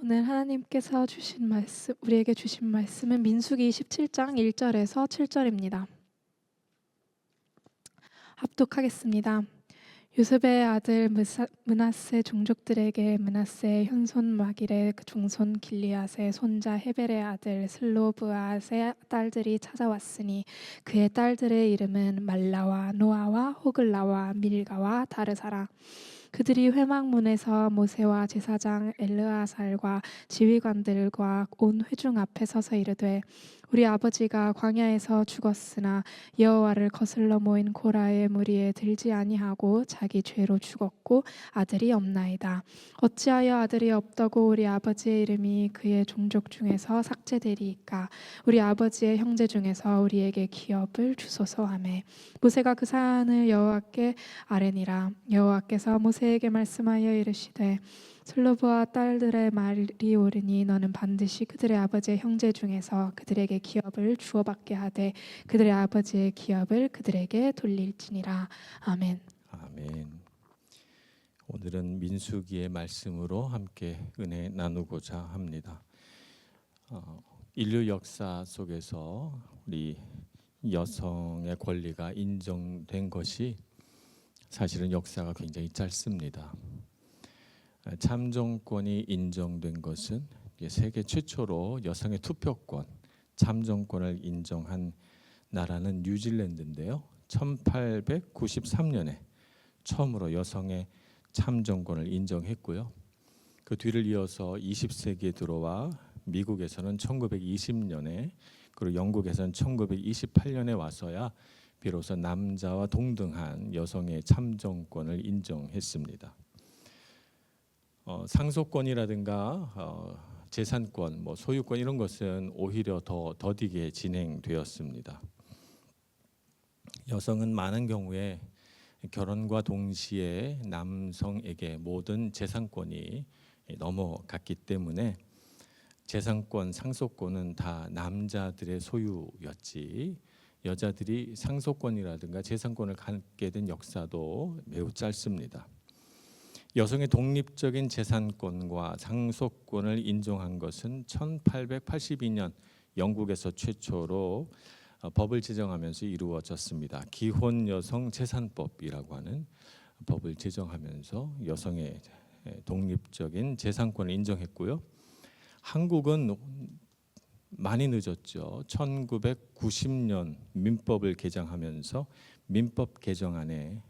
오늘 하나님께서 주신 말씀, 우리에게 주신 말씀은 민수기 27장 1절에서 7절입니다. 합독하겠습니다. 요셉의 아들 므낫세 종족들에게 므낫세의 현손 마길의 중손 길리앗의 손자 헤벨의 아들 슬로브앗의 딸들이 찾아왔으니 그의 딸들의 이름은 말라와 노아와 호글라와 밀가와 다르사라. 그들이 회막문에서 모세와 제사장 엘르아살과 지휘관들과 온 회중 앞에 서서 이르되 우리 아버지가 광야에서 죽었으나 여호와를 거슬러 모인 고라의 무리에 들지 아니하고 자기 죄로 죽었고 아들이 없나이다. 어찌하여 아들이 없다고 우리 아버지의 이름이 그의 종족 중에서 삭제되리이까. 우리 아버지의 형제 중에서 우리에게 기업을 주소서 하매 모세가 그 사안을 여호와께 아뢰니라. 여호와께서 모세에게 말씀하여 이르시되 슬로브와 딸들의 말이 옳으니 너는 반드시 그들의 아버지의 형제 중에서 그들에게 기업을 주어 받게 하되 그들의 아버지의 기업을 그들에게 돌릴지니라. 아멘. 아멘. 오늘은 민수기의 말씀으로 함께 은혜 나누고자 합니다. 인류 역사 속에서 우리 여성의 권리가 인정된 것이 사실은 역사가 굉장히 짧습니다. 참정권이 인정된 것은 세계 최초로 여성의 투표권, 참정권을 인정한 나라는 뉴질랜드인데요. 1893년에 처음으로 여성의 참정권을 인정했고요. 그 뒤를 이어서 20세기에 들어와 미국에서는 1920년에 그리고 영국에서는 1928년에 와서야 비로소 남자와 동등한 여성의 참정권을 인정했습니다. 상속권이라든가 재산권, 소유권 이런 것은 오히려 더 더디게 진행되었습니다. 여성은 많은 경우에 결혼과 동시에 남성에게 모든 재산권이 넘어갔기 때문에 재산권, 상속권은 다 남자들의 소유였지 여자들이 상속권이라든가 재산권을 갖게 된 역사도 매우 짧습니다. 여성의 독립적인 재산권과 상속권을 인정한 것은 1882년 영국에서 최초로 법을 제정하면서 이루어졌습니다. 기혼 여성 재산법이라고 하는 법을 제정하면서 여성의 독립적인 재산권을 인정했고요. 한국은 많이 늦었죠. 1990년 민법을 개정하면서 민법 개정안에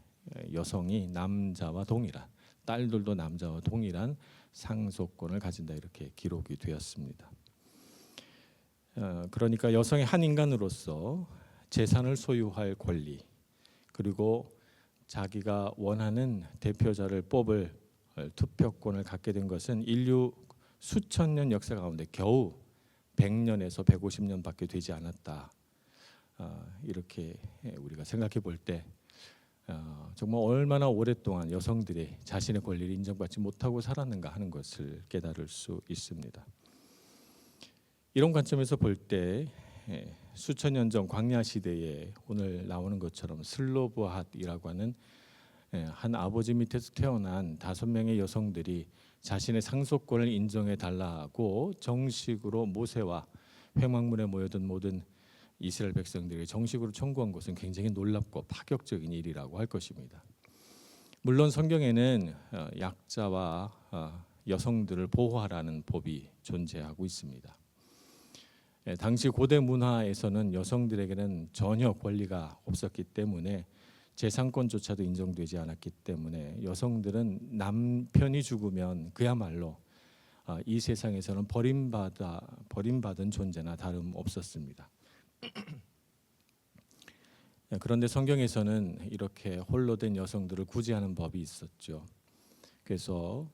여성이 남자와 동일한, 딸들도 남자와 동일한 상속권을 가진다 이렇게 기록이 되었습니다. 그러니까 여성의 한 인간으로서 재산을 소유할 권리, 그리고 자기가 원하는 대표자를 뽑을 투표권을 갖게 된 것은 인류 수천 년 역사 가운데 겨우 100년에서 150년밖에 되지 않았다. 이렇게 우리가 생각해 볼 때 정말 얼마나 오랫동안 여성들이 자신의 권리를 인정받지 못하고 살았는가 하는 것을 깨달을 수 있습니다. 이런 관점에서 볼 때 수천 년 전 광야 시대에 오늘 나오는 것처럼 슬로브핫이라고 하는 한 아버지 밑에서 태어난 5명의 여성들이 자신의 상속권을 인정해 달라고 정식으로 모세와 회막문에 모여든 모든 이스라엘 백성들이 정식으로 청구한 것은 굉장히 놀랍고 파격적인 일이라고 할 것입니다. 물론 성경에는 약자와 여성들을 보호하라는 법이 존재하고 있습니다. 당시 고대 문화에서는 여성들에게는 전혀 권리가 없었기 때문에 재산권조차도 인정되지 않았기 때문에 여성들은 남편이 죽으면 그야말로 이 세상에서는 버림받은 존재나 다름없었습니다. 그런데 성경에서는 이렇게 홀로 된 여성들을 구제하는 법이 있었죠. 그래서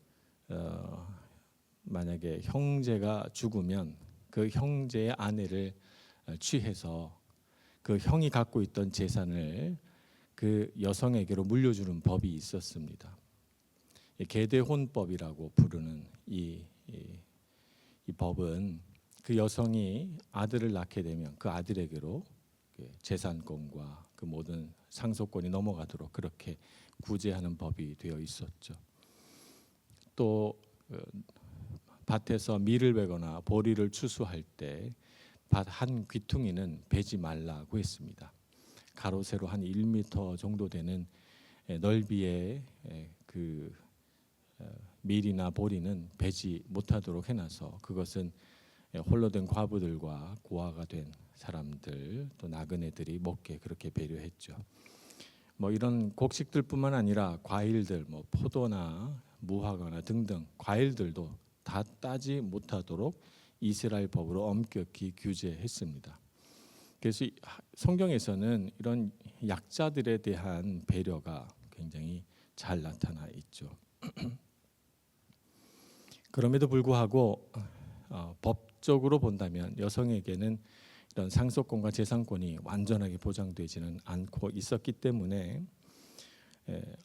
만약에 형제가 죽으면 그 형제의 아내를 취해서 그 형이 갖고 있던 재산을 그 여성에게로 물려주는 법이 있었습니다. 계대혼법이라고 부르는 이 법은 그 여성이 아들을 낳게 되면 그 아들에게로 재산권과 그 모든 상속권이 넘어가도록 그렇게 구제하는 법이 되어 있었죠. 또 밭에서 밀을 베거나 보리를 추수할 때 밭 한 귀퉁이는 베지 말라고 했습니다. 가로 세로 한 1m 정도 되는 넓이의 그 밀이나 보리는 베지 못하도록 해놔서 그것은 홀로 된 과부들과 고아가 된 사람들 또 나그네들이 먹게 그렇게 배려했죠. 뭐 이런 곡식들뿐만 아니라 과일들, 뭐 포도나 무화과나 등등 과일들도 다 따지 못하도록 이스라엘 법으로 엄격히 규제했습니다. 그래서 성경에서는 이런 약자들에 대한 배려가 굉장히 잘 나타나 있죠. 그럼에도 불구하고 법적으로 본다면 여성에게는 이런 상속권과 재산권이 완전하게 보장되지는 않고 있었기 때문에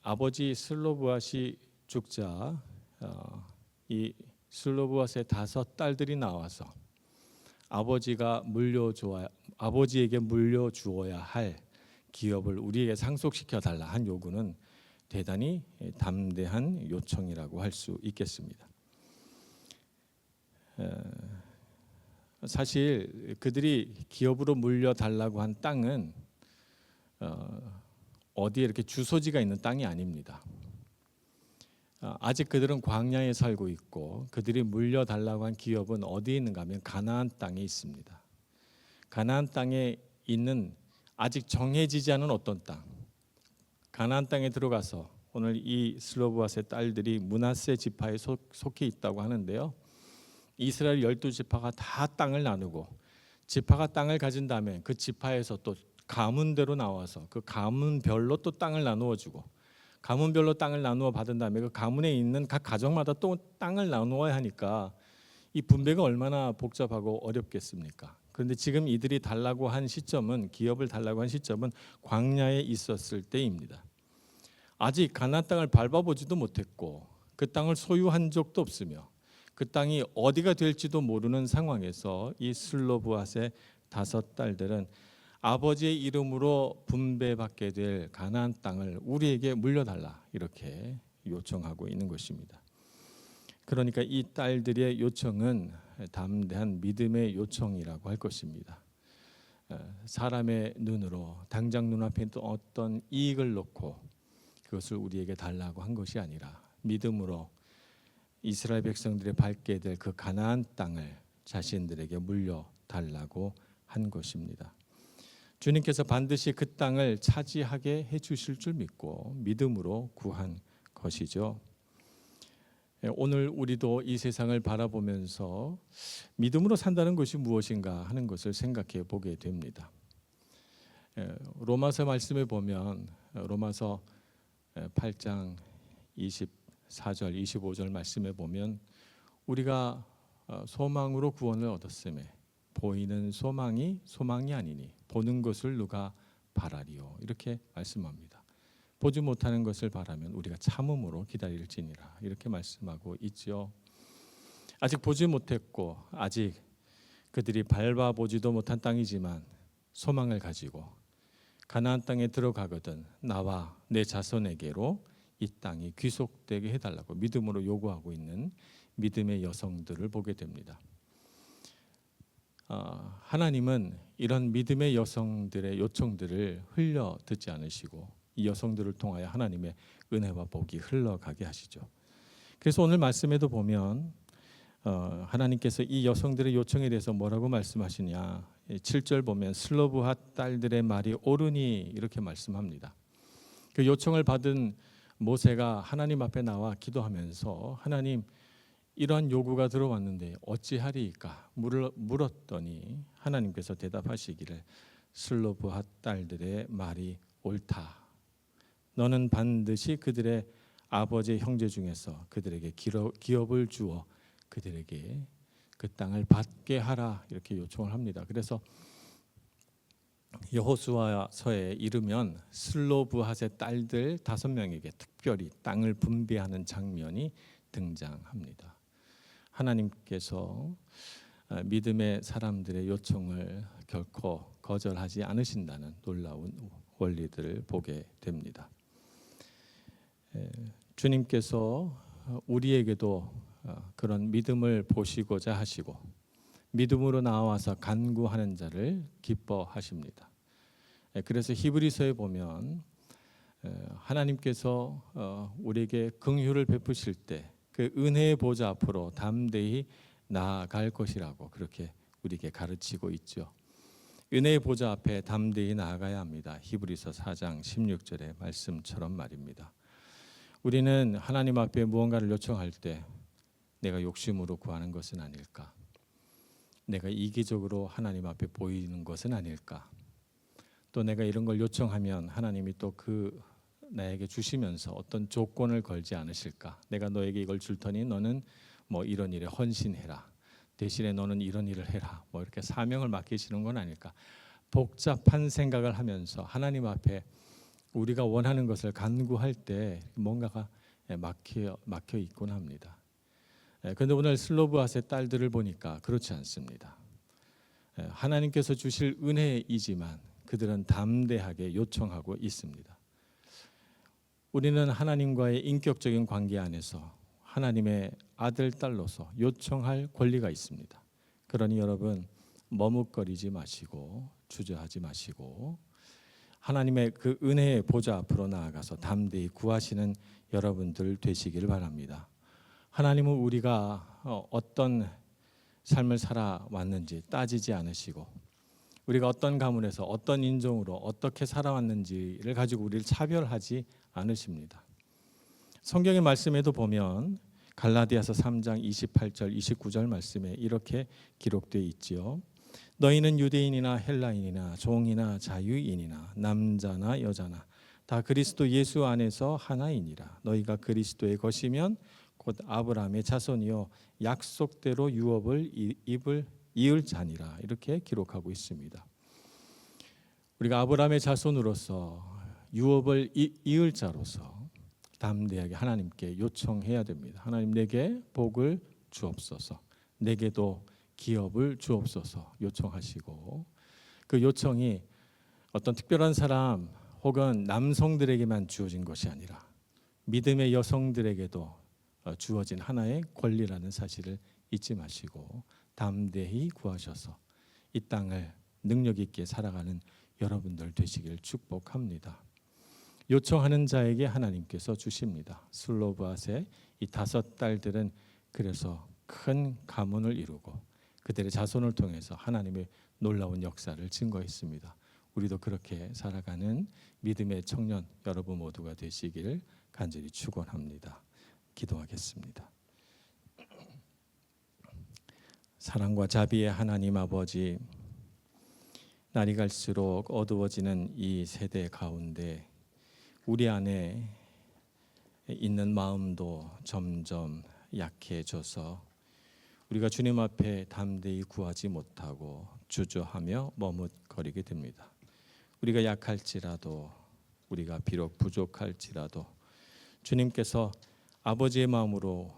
아버지 슬로브앗이 죽자 이 슬로브앗의 5딸들이 나와서 아버지에게 물려주어야 할 기업을 우리에게 상속시켜 달라 한 요구는 대단히 담대한 요청이라고 할 수 있겠습니다. 사실 그들이 기업으로 물려달라고 한 땅은 어디에 이렇게 주소지가 있는 땅이 아닙니다. 아직 그들은 광야에 살고 있고 그들이 물려달라고 한 기업은 어디에 있는가 하면 가나안 땅에 있습니다. 가나안 땅에 있는 아직 정해지지 않은 어떤 땅, 가나안 땅에 들어가서 오늘 이 슬로브앗의 딸들이 므낫세 지파에 속해 있다고 하는데요. 이스라엘 12지파가 다 땅을 나누고 지파가 땅을 가진 다음에 그 지파에서 또 가문대로 나와서 그 가문별로 또 땅을 나누어 주고 가문별로 땅을 나누어 받은 다음에 그 가문에 있는 각 가정마다 또 땅을 나누어야 하니까 이 분배가 얼마나 복잡하고 어렵겠습니까? 그런데 지금 이들이 달라고 한 시점은 기업을 달라고 한 시점은 광야에 있었을 때입니다. 아직 가나안 땅을 밟아보지도 못했고 그 땅을 소유한 적도 없으며 그 땅이 어디가 될지도 모르는 상황에서 이 슬로브앗의 5딸들은 아버지의 이름으로 분배받게 될 가나안 땅을 우리에게 물려달라 이렇게 요청하고 있는 것입니다. 그러니까 이 딸들의 요청은 담대한 믿음의 요청이라고 할 것입니다. 사람의 눈으로 당장 눈앞에 있는 어떤 이익을 놓고 그것을 우리에게 달라고 한 것이 아니라 믿음으로 이스라엘 백성들이 밟게 될 그 가나안 땅을 자신들에게 물려달라고 한 것입니다. 주님께서 반드시 그 땅을 차지하게 해주실 줄 믿고 믿음으로 구한 것이죠. 오늘 우리도 이 세상을 바라보면서 믿음으로 산다는 것이 무엇인가 하는 것을 생각해 보게 됩니다. 로마서 말씀에 보면 로마서 8장 24절 25절 말씀에 보면 우리가 소망으로 구원을 얻었음에 보이는 소망이 아니니 보는 것을 누가 바라리요 이렇게 말씀합니다. 보지 못하는 것을 바라면 우리가 참음으로 기다릴지니라 이렇게 말씀하고 있죠. 아직 보지 못했고 아직 그들이 밟아보지도 못한 땅이지만 소망을 가지고 가나안 땅에 들어가거든 나와 내 자손에게로 이 땅이 귀속되게 해달라고 믿음으로 요구하고 있는 믿음의 여성들을 보게 됩니다. 하나님은 이런 믿음의 여성들의 요청들을 흘려 듣지 않으시고 이 여성들을 통하여 하나님의 은혜와 복이 흘러가게 하시죠. 그래서 오늘 말씀에도 보면 하나님께서 이 여성들의 요청에 대해서 뭐라고 말씀하시냐 7절 보면 슬로브앗 딸들의 말이 옳으니 이렇게 말씀합니다. 그 요청을 받은 모세가 하나님 앞에 나와 기도하면서 하나님 이러한 요구가 들어왔는데 어찌하리이까 물었더니 하나님께서 대답하시기를 슬로브앗 딸들의 말이 옳다. 너는 반드시 그들의 아버지의 형제 중에서 그들에게 기업을 주어 그들에게 그 땅을 받게 하라 이렇게 요청을 합니다. 그래서 여호수아서에 이르면 슬로브앗의 딸들 5명에게 특별히 땅을 분배하는 장면이 등장합니다. 하나님께서 믿음의 사람들의 요청을 결코 거절하지 않으신다는 놀라운 원리들을 보게 됩니다. 주님께서 우리에게도 그런 믿음을 보시고자 하시고 믿음으로 나와서 간구하는 자를 기뻐하십니다. 그래서 히브리서에 보면 하나님께서 우리에게 긍휼을 베푸실 때 그 은혜의 보좌 앞으로 담대히 나아갈 것이라고 그렇게 우리에게 가르치고 있죠. 은혜의 보좌 앞에 담대히 나아가야 합니다. 히브리서 4장 16절의 말씀처럼 말입니다. 우리는 하나님 앞에 무언가를 요청할 때 내가 욕심으로 구하는 것은 아닐까? 내가 이기적으로 하나님 앞에 보이는 것은 아닐까? 또 내가 이런 걸 요청하면 하나님이 또 그 나에게 주시면서 어떤 조건을 걸지 않으실까? 내가 너에게 이걸 줄 테니 너는 뭐 이런 일에 헌신해라. 대신에 너는 이런 일을 해라. 뭐 이렇게 사명을 맡기시는 건 아닐까? 복잡한 생각을 하면서 하나님 앞에 우리가 원하는 것을 간구할 때 뭔가가 막혀 있곤 합니다. 그런데 오늘 슬로브앗의 딸들을 보니까 그렇지 않습니다. 하나님께서 주실 은혜이지만 그들은 담대하게 요청하고 있습니다. 우리는 하나님과의 인격적인 관계 안에서 하나님의 아들, 딸로서 요청할 권리가 있습니다. 그러니 여러분 머뭇거리지 마시고 주저하지 마시고 하나님의 그 은혜의 보좌 앞으로 나아가서 담대히 구하시는 여러분들 되시기를 바랍니다. 하나님은 우리가 어떤 삶을 살아왔는지 따지지 않으시고 우리가 어떤 가문에서 어떤 인종으로 어떻게 살아왔는지를 가지고 우리를 차별하지 않으십니다. 성경의 말씀에도 보면 갈라디아서 3장 28절 29절 말씀에 이렇게 기록되어 있지요. 너희는 유대인이나 헬라인이나 종이나 자유인이나 남자나 여자나 다 그리스도 예수 안에서 하나이니라. 너희가 그리스도의 것이면 곧 아브라함의 자손이요 약속대로 유업을 이을 자니라. 이렇게 기록하고 있습니다. 우리가 아브라함의 자손으로서 유업을 이을 자로서 담대하게 하나님께 요청해야 됩니다. 하나님 내게 복을 주옵소서. 내게도 기업을 주옵소서 요청하시고 그 요청이 어떤 특별한 사람 혹은 남성들에게만 주어진 것이 아니라 믿음의 여성들에게도 주어진 하나의 권리라는 사실을 잊지 마시고 담대히 구하셔서 이 땅을 능력 있게 살아가는 여러분들 되시길 축복합니다. 요청하는 자에게 하나님께서 주십니다. 슬로브앗의 이 5 딸들은 그래서 큰 가문을 이루고 그들의 자손을 통해서 하나님의 놀라운 역사를 증거했습니다. 우리도 그렇게 살아가는 믿음의 청년 여러분 모두가 되시기를 간절히 축원합니다. 기도하겠습니다. 사랑과 자비의 하나님 아버지, 날이 갈수록 어두워지는 이 세대 가운데 우리 안에 있는 마음도 점점 약해져서 우리가 주님 앞에 담대히 구하지 못하고 주저하며 머뭇거리게 됩니다. 우리가 약할지라도 우리가 비록 부족할지라도 주님께서 아버지의 마음으로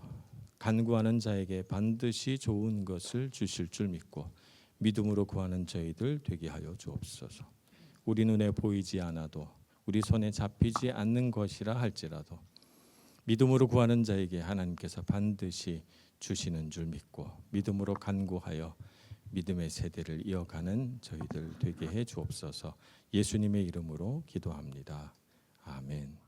간구하는 자에게 반드시 좋은 것을 주실 줄 믿고 믿음으로 구하는 저희들 되게 하여 주옵소서. 우리 눈에 보이지 않아도 우리 손에 잡히지 않는 것이라 할지라도 믿음으로 구하는 자에게 하나님께서 반드시 주시는 줄 믿고 믿음으로 간구하여 믿음의 세대를 이어가는 저희들 되게 해 주옵소서. 예수님의 이름으로 기도합니다. 아멘.